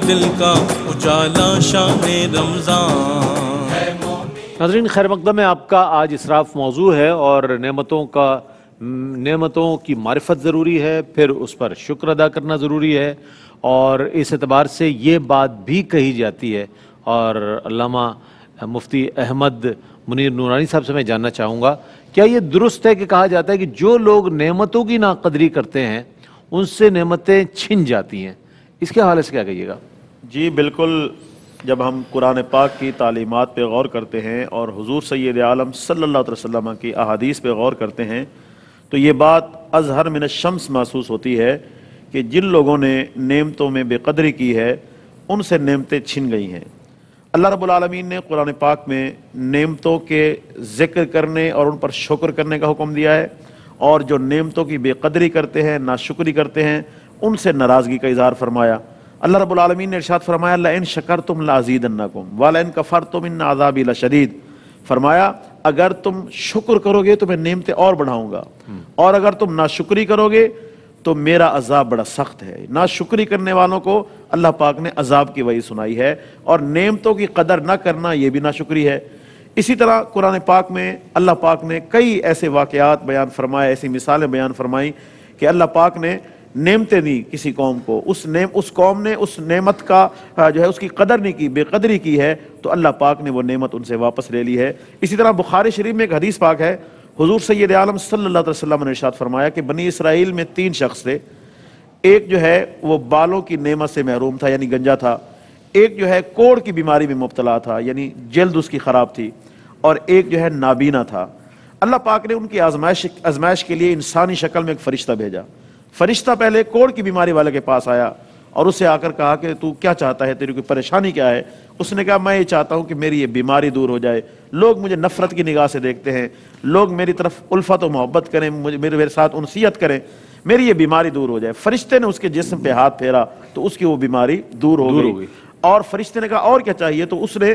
دل کا اجالا شان رمضان۔ ناظرین، خیر مقدم میں آپ کا آج اسراف موضوع ہے اور نعمتوں کی معرفت ضروری ہے، پھر اس پر شکر ادا کرنا ضروری ہے، اور اس اعتبار سے یہ بات بھی کہی جاتی ہے، اور علامہ مفتی احمد منیر نورانی صاحب سے میں جاننا چاہوں گا، کیا یہ درست ہے کہ کہا جاتا ہے کہ جو لوگ نعمتوں کی ناقدری کرتے ہیں ان سے نعمتیں چھن جاتی ہیں؟ اس کے حوالے سے کیا کہیے گا؟ جی بالکل، جب ہم قرآن پاک کی تعلیمات پہ غور کرتے ہیں اور حضور سید عالم صلی اللہ علیہ وسلم کی احادیث پہ غور کرتے ہیں تو یہ بات اظہر من الشمس محسوس ہوتی ہے کہ جن لوگوں نے نعمتوں میں بے قدری کی ہے ان سے نعمتیں چھن گئی ہیں۔ اللہ رب العالمین نے قرآن پاک میں نعمتوں کے ذکر کرنے اور ان پر شکر کرنے کا حکم دیا ہے، اور جو نعمتوں کی بے قدری کرتے ہیں، ناشکری کرتے ہیں، ان سے ناراضگی کا اظہار فرمایا۔ اللہ رب العالمین نے ارشاد فرمایا لَإِن شَكَرْتُمْ لَأَزِيدَنَّكُمْ وَلَإِن كَفَرْتُمْ إِنَّ عَذَابِي لَشَدِيدٌ، فرمایا اگر تم شکر کرو گے تو میں نعمتیں اور بڑھاؤں گا، اور اگر تم ناشکری کرو گے تو میرا عذاب بڑا سخت ہے۔ ناشکری کرنے والوں کو اللہ پاک نے عذاب کی وعید سنائی ہے، اور نعمتوں کی قدر نہ کرنا یہ بھی ناشکری ہے۔ اسی طرح قرآن پاک میں اللہ پاک نے کئی ایسے واقعات بیان فرمائے، ایسی مثالیں بیان فرمائیں کہ اللہ پاک نے نعمتیں دی کسی قوم کو، اس قوم نے اس نعمت کا جو ہے اس کی قدر نہیں کی، بے قدری کی ہے، تو اللہ پاک نے وہ نعمت ان سے واپس لے لی ہے۔ اسی طرح بخاری شریف میں ایک حدیث پاک ہے، حضور سید عالم صلی اللہ علیہ وسلم نے ارشاد فرمایا کہ بنی اسرائیل میں 3 شخص تھے، ایک جو ہے وہ بالوں کی نعمت سے محروم تھا یعنی گنجا تھا، ایک جو ہے کوڑ کی بیماری میں مبتلا تھا یعنی جلد اس کی خراب تھی، اور ایک جو ہے نابینا تھا۔ اللہ پاک نے ان کی آزمائش کے لیے انسانی شکل میں ایک فرشتہ بھیجا۔ فرشتہ پہلے کوڑ کی بیماری والے کے پاس آیا اور اسے آ کر کہا کہ تو کیا چاہتا ہے، تیری کوئی پریشانی کیا ہے؟ اس نے کہا میں یہ چاہتا ہوں کہ میری یہ بیماری دور ہو جائے، لوگ مجھے نفرت کی نگاہ سے دیکھتے ہیں، لوگ میری طرف الفت و محبت کریں، میرے ساتھ انسیت کریں، میری یہ بیماری دور ہو جائے۔ فرشتے نے اس کے جسم پہ ہاتھ پھیرا تو اس کی وہ بیماری دور ہو گئی۔ اور فرشتے نے کہا اور کیا چاہیے؟ تو اس نے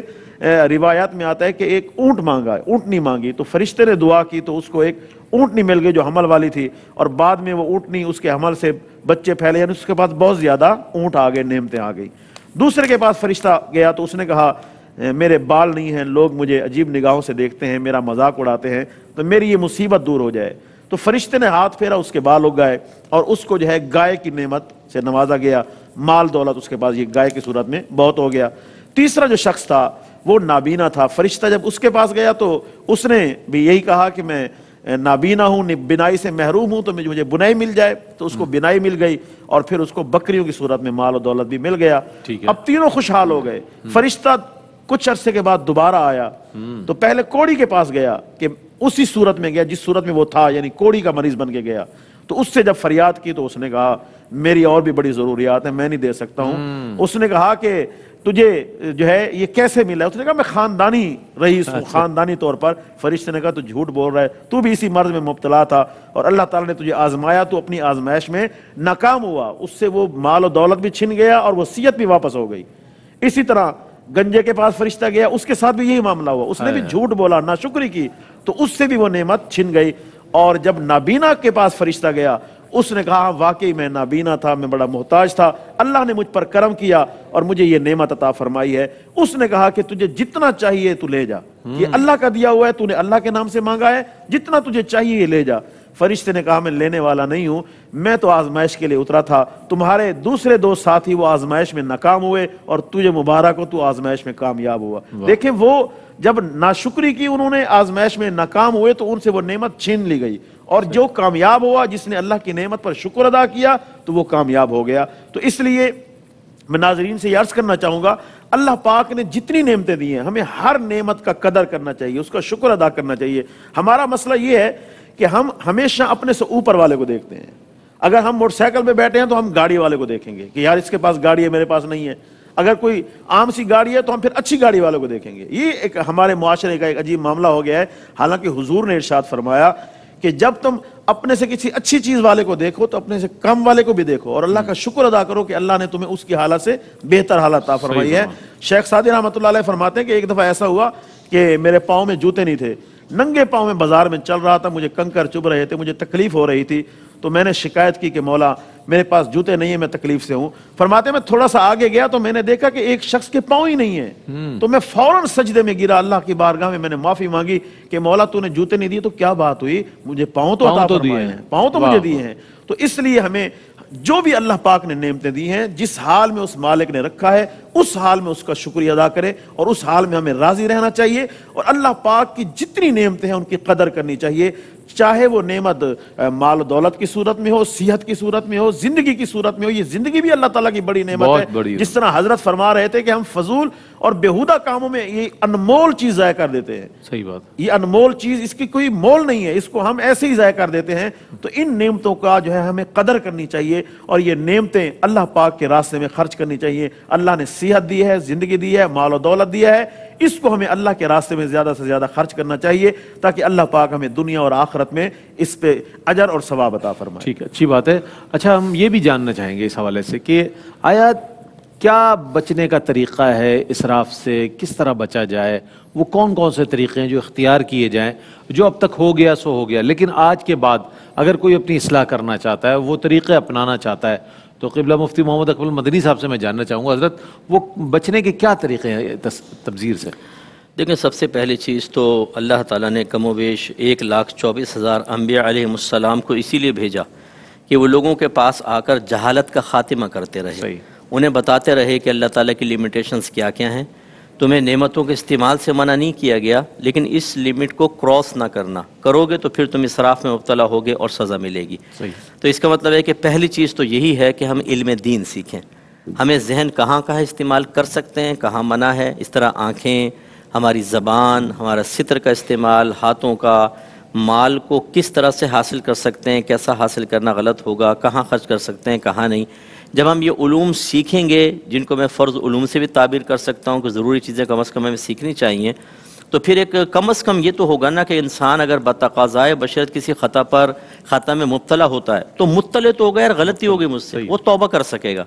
روایات میں آتا ہے کہ ایک اونٹ مانگا، اونٹنی مانگی، تو فرشتے نے دعا کی تو اس کو ایک اونٹنی مل گئی جو حمل والی تھی، اور بعد میں وہ اونٹنی اس کے حمل سے بچے پھیلے، یعنی اس کے پاس بہت زیادہ اونٹ آ گئے، نعمتیں آ گئی۔ دوسرے کے پاس فرشتہ گیا تو اس نے کہا میرے بال نہیں ہیں، لوگ مجھے عجیب نگاہوں سے دیکھتے ہیں، میرا مذاق اڑاتے ہیں، تو میری یہ مصیبت دور ہو جائے۔ تو فرشتے نے ہاتھ پھیرا، اس کے بال اگ گئے، اور اس کو جو ہے گائے کی نعمت سے نوازا گیا، مال دولت اس کے پاس یہ گائے کی صورت میں بہت ہو گیا۔ تیسرا جو شخص تھا وہ نابینا تھا، فرشتہ جب اس کے پاس گیا تو اس نے بھی یہی کہا کہ میں نابینا ہوں، بینائی سے محروم ہوں، تو مجھے بنائی مل جائے، تو اس کو بینائی مل گئی، اور پھر اس کو بکریوں کی صورت میں مال و دولت بھی مل گیا۔ اب تینوں خوشحال ہو گئے۔ فرشتہ کچھ عرصے کے بعد دوبارہ آیا تو پہلے کوڑی کے پاس گیا کہ اسی صورت میں گیا جس صورت میں وہ تھا، یعنی کوڑی کا مریض بن کے گیا، تو اس سے جب فریاد کی تو اس نے کہا میری اور بھی بڑی ضروریات ہیں، میں نہیں دے سکتا ہوں۔ اس نے کہا کہ تجھے جو ہے یہ کیسے ملا؟ اس نے کہا میں خاندانی رئیس ہوں، خاندانی طور پر۔ فرشتے نے کہا تو جھوٹ بول رہا ہے، تو بھی اسی مرض میں مبتلا تھا اور اللہ تعالیٰ نے تجھے آزمایا، تو اپنی آزمائش میں ناکام ہوا، اس سے وہ مال و دولت بھی چھن گیا اور وصیت بھی واپس ہو گئی۔ اسی طرح گنجے کے پاس فرشتہ گیا، اس کے ساتھ بھی یہی معاملہ ہوا، اس نے بھی جھوٹ بولا، ناشکری کی، تو اس سے بھی وہ نعمت چھن گئی۔ اور جب نابینا کے پاس فرشتہ گیا، اس نے کہا واقعی میں نابینا تھا، میں بڑا محتاج تھا، اللہ نے مجھ پر کرم کیا اور مجھے یہ نعمت عطا فرمائی ہے۔ اس نے کہا کہ تجھے جتنا چاہیے تو لے جا، یہ اللہ کا دیا ہوا ہے، تو نے اللہ کے نام سے مانگا ہے، جتنا تجھے چاہیے یہ لے جا۔ فرشتے نے کہا میں لینے والا نہیں ہوں، میں تو آزمائش کے لیے اترا تھا، تمہارے دوسرے 2 ساتھی وہ آزمائش میں ناکام ہوئے اور تجھے مبارک ہو، تو آزمائش میں کامیاب ہوا۔ دیکھیں وہ جب ناشکری کی انہوں نے، آزمائش میں ناکام ہوئے تو ان سے وہ نعمت چھین لی گئی، اور جو کامیاب ہوا، جس نے اللہ کی نعمت پر شکر ادا کیا، تو وہ کامیاب ہو گیا۔ تو اس لیے میں ناظرین سے یہ عرض کرنا چاہوں گا، اللہ پاک نے جتنی نعمتیں دی ہیں ہمیں ہر نعمت کا قدر کرنا چاہیے، اس کا شکر ادا کرنا چاہیے۔ ہمارا مسئلہ یہ ہے کہ ہم ہمیشہ اپنے سے اوپر والے کو دیکھتے ہیں۔ اگر ہم موٹر سائیکل پہ بیٹھے ہیں تو ہم گاڑی والے کو دیکھیں گے کہ یار اس کے پاس گاڑی ہے، میرے پاس نہیں ہے۔ اگر کوئی عام سی گاڑی ہے تو ہم پھر اچھی گاڑی والوں کو دیکھیں گے۔ یہ ایک ہمارے معاشرے کا ایک عجیب معاملہ ہو گیا ہے، حالانکہ حضور نے ارشاد فرمایا کہ جب تم اپنے سے کسی اچھی چیز والے کو دیکھو تو اپنے سے کم والے کو بھی دیکھو، اور اللہ کا شکر ادا کرو کہ اللہ نے تمہیں اس کی حالت سے بہتر حالت عطا فرمائی ہے۔ شیخ سعدی رحمۃ اللہ علیہ فرماتے ہیں کہ ایک دفعہ ایسا ہوا کہ میرے پاؤں میں جوتے نہیں تھے، ننگے پاؤں میں بازار میں چل رہا تھا، مجھے کنکر چبھ رہے تھے، مجھے تکلیف ہو رہی تھی، تو میں نے شکایت کی کہ مولا میرے پاس جوتے نہیں ہیں، میں تکلیف سے ہوں. فرماتے ہیں میں تھوڑا سا آگے گیا تو میں نے دیکھا کہ ایک شخص کے پاؤں ہی نہیں ہیں. تو میں فوراً سجدے میں گرا اللہ کی بارگاہ میں نے معافی مانگی کہ مولا تو نے جوتے نہیں دیے تو کیا بات ہوئی، مجھے پاؤں تو عطا فرمائے ہیں، پاؤں تو مجھے دیے ہیں. تو اس لیے ہمیں جو بھی اللہ پاک نے نعمتیں دی ہیں، جس حال میں اس مالک نے رکھا ہے اس حال میں اس کا شکریہ ادا کرے، اور اس حال میں ہمیں راضی رہنا چاہیے، اور اللہ پاک کی جتنی نعمتیں ہیں ان کی قدر کرنی چاہیے، چاہے وہ نعمت مال و دولت کی صورت میں ہو، صحت کی صورت میں ہو، زندگی کی صورت میں ہو. یہ زندگی بھی اللہ تعالیٰ کی بڑی نعمت ہے. جس طرح حضرت فرما رہے تھے کہ ہم فضول اور بیہودہ کاموں میں یہ انمول چیز ضائع کر دیتے ہیں. صحیح بات. یہ انمول چیز، اس کی کوئی مول نہیں ہے، اس کو ہم ایسے ہی ضائع کر دیتے ہیں. تو ان نعمتوں کا جو ہے ہمیں قدر کرنی چاہیے، اور یہ نعمتیں اللہ پاک کے راستے میں خرچ کرنی چاہیے. اللہ نے صحت دی ہے، زندگی دی ہے، مال و دولت دیا ہے، اس کو ہمیں اللہ کے راستے میں زیادہ سے زیادہ خرچ کرنا چاہیے تاکہ اللہ پاک ہمیں دنیا اور آخرت میں اس پہ اجر اور ثواب عطا فرمائے. ٹھیک ہے، اچھی بات ہے. اچھا، ہم یہ بھی جاننا چاہیں گے اس حوالے سے کہ آیا کیا بچنے کا طریقہ ہے اسراف سے، کس طرح بچا جائے، وہ کون کون سے طریقے ہیں جو اختیار کیے جائیں؟ جو اب تک ہو گیا سو ہو گیا، لیکن آج کے بعد اگر کوئی اپنی اصلاح کرنا چاہتا ہے، وہ طریقے اپنانا چاہتا ہے، تو قبلہ مفتی محمد اکمل مدنی صاحب سے میں جاننا چاہوں گا حضرت وہ بچنے کے کیا طریقے ہیں تبذیر سے؟ دیکھیں، سب سے پہلی چیز تو اللہ تعالیٰ نے کم و بیش 1,24,000 انبیاء علیہ السلام کو اسی لیے بھیجا کہ وہ لوگوں کے پاس آ کر جہالت کا خاتمہ کرتے رہے. صحیح. انہیں بتاتے رہے کہ اللہ تعالیٰ کی لیمیٹیشنز کیا کیا ہیں. تمہیں نعمتوں کے استعمال سے منع نہیں کیا گیا، لیکن اس لمٹ کو کراس نہ کرنا، کرو گے تو پھر تم اسراف میں مبتلا ہوگے اور سزا ملے گی. صحیح. تو اس کا مطلب ہے کہ پہلی چیز تو یہی ہے کہ ہم علم دین سیکھیں. ہمیں ذہن کہاں کہاں استعمال کر سکتے ہیں، کہاں منع ہے. اس طرح آنکھیں، ہماری زبان، ہمارا ستر کا استعمال، ہاتھوں کا، مال کو کس طرح سے حاصل کر سکتے ہیں، کیسا حاصل کرنا غلط ہوگا، کہاں خرچ کر سکتے ہیں، کہاں نہیں. جب ہم یہ علوم سیکھیں گے، جن کو میں فرض علوم سے بھی تعبیر کر سکتا ہوں کہ ضروری چیزیں کم از کم ہمیں سیکھنی چاہیے، تو پھر ایک کم از کم یہ تو ہوگا نا کہ انسان اگر بتقاضائے بشرط کسی خطا میں مبتلا ہوتا ہے تو مطلع تو ہو گیا، یار غلطی ہو گئی مجھ سے، وہ توبہ کر سکے گا.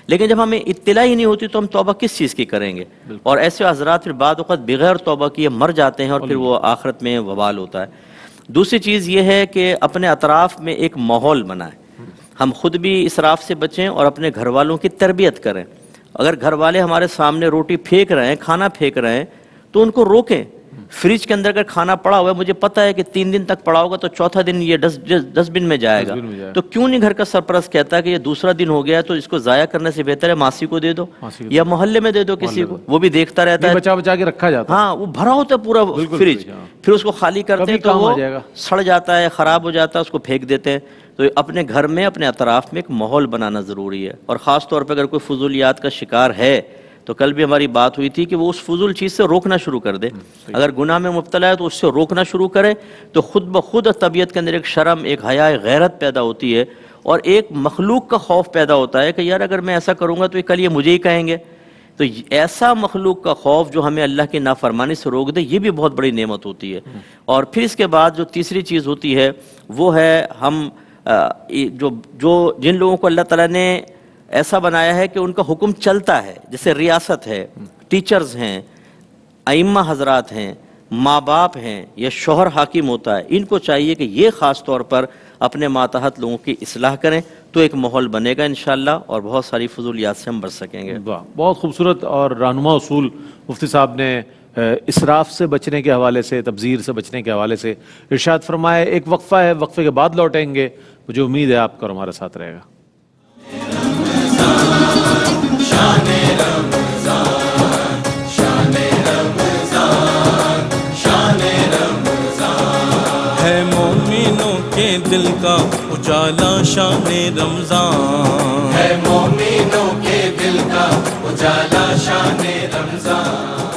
لیکن جب ہمیں اطلاع ہی نہیں ہوتی تو ہم توبہ کس چیز کی کریں گے؟ اور ایسے حضرات پھر بعد وقت بغیر توبہ کیے مر جاتے ہیں، اور پھر وہ آخرت میں وبال ہوتا ہے. دوسری چیز یہ ہے کہ اپنے اطراف میں ایک ماحول بنائیں. ہم خود بھی اسراف سے بچیں اور اپنے گھر والوں کی تربیت کریں. اگر گھر والے ہمارے سامنے روٹی پھینک رہے ہیں، کھانا پھینک رہے ہیں، تو ان کو روکیں. فریج کے اندر اگر کھانا پڑا ہوا ہے، مجھے پتا ہے کہ 3 دن تک پڑا ہوگا تو چوتھا دن یہ ڈسٹ بن میں جائے گا، تو کیوں نہیں گھر کا سرپرست کہتا ہے کہ یہ دوسرا دن ہو گیا ہے تو اس کو ضائع کرنے سے بہتر ہے ماسی کو دے دو یا محلے میں دے دو کسی کو، وہ بھی دیکھتا رہتا ہے، بچا بچا کے رکھا جاتا ہے. ہاں، وہ بھرا ہوتا ہے پورا فریج، پھر اس کو خالی کرتے ہیں تو وہ سڑ جاتا ہے، خراب ہو جاتا ہے، اس کو پھینک دیتے ہیں. تو اپنے گھر میں، اپنے اطراف میں ایک ماحول بنانا ضروری ہے. اور خاص طور پہ اگر کوئی فضولیات کا شکار ہے تو کل بھی ہماری بات ہوئی تھی کہ وہ اس فضول چیز سے روکنا شروع کر دے. اگر گناہ میں مبتلا ہے تو اس سے روکنا شروع کرے، تو خود بخود طبیعت کے اندر ایک شرم، ایک حیا، ایک غیرت پیدا ہوتی ہے، اور ایک مخلوق کا خوف پیدا ہوتا ہے کہ یار اگر میں ایسا کروں گا تو کل یہ مجھے ہی کہیں گے. تو ایسا مخلوق کا خوف جو ہمیں اللہ کی نافرمانی سے روک دے، یہ بھی بہت بڑی نعمت ہوتی ہے. اور پھر اس کے بعد جو تیسری چیز ہوتی ہے وہ ہے ہم جن لوگوں کو اللہ تعالیٰ نے ایسا بنایا ہے کہ ان کا حکم چلتا ہے، جیسے ریاست ہے، ٹیچرز ہیں، ائمہ حضرات ہیں، ماں باپ ہیں، یا شوہر حاکم ہوتا ہے، ان کو چاہیے کہ یہ خاص طور پر اپنے ماتحت لوگوں کی اصلاح کریں، تو ایک ماحول بنے گا انشاءاللہ، اور بہت ساری فضولیات سے ہم بچ سکیں گے. بہت خوبصورت اور رہنما اصول مفتی صاحب نے اسراف سے بچنے کے حوالے سے، تبذیر سے بچنے کے حوالے سے ارشاد فرمایا. ایک وقفہ ہے، وقفے کے بعد لوٹیں گے. مجھے امید ہے آپ کا اور ہمارے ساتھ رہے گا. ہے مومنوں کے دل کا اجالا شان رمضان، ہے مومنوں کے دل کا اجالا شان رمضان.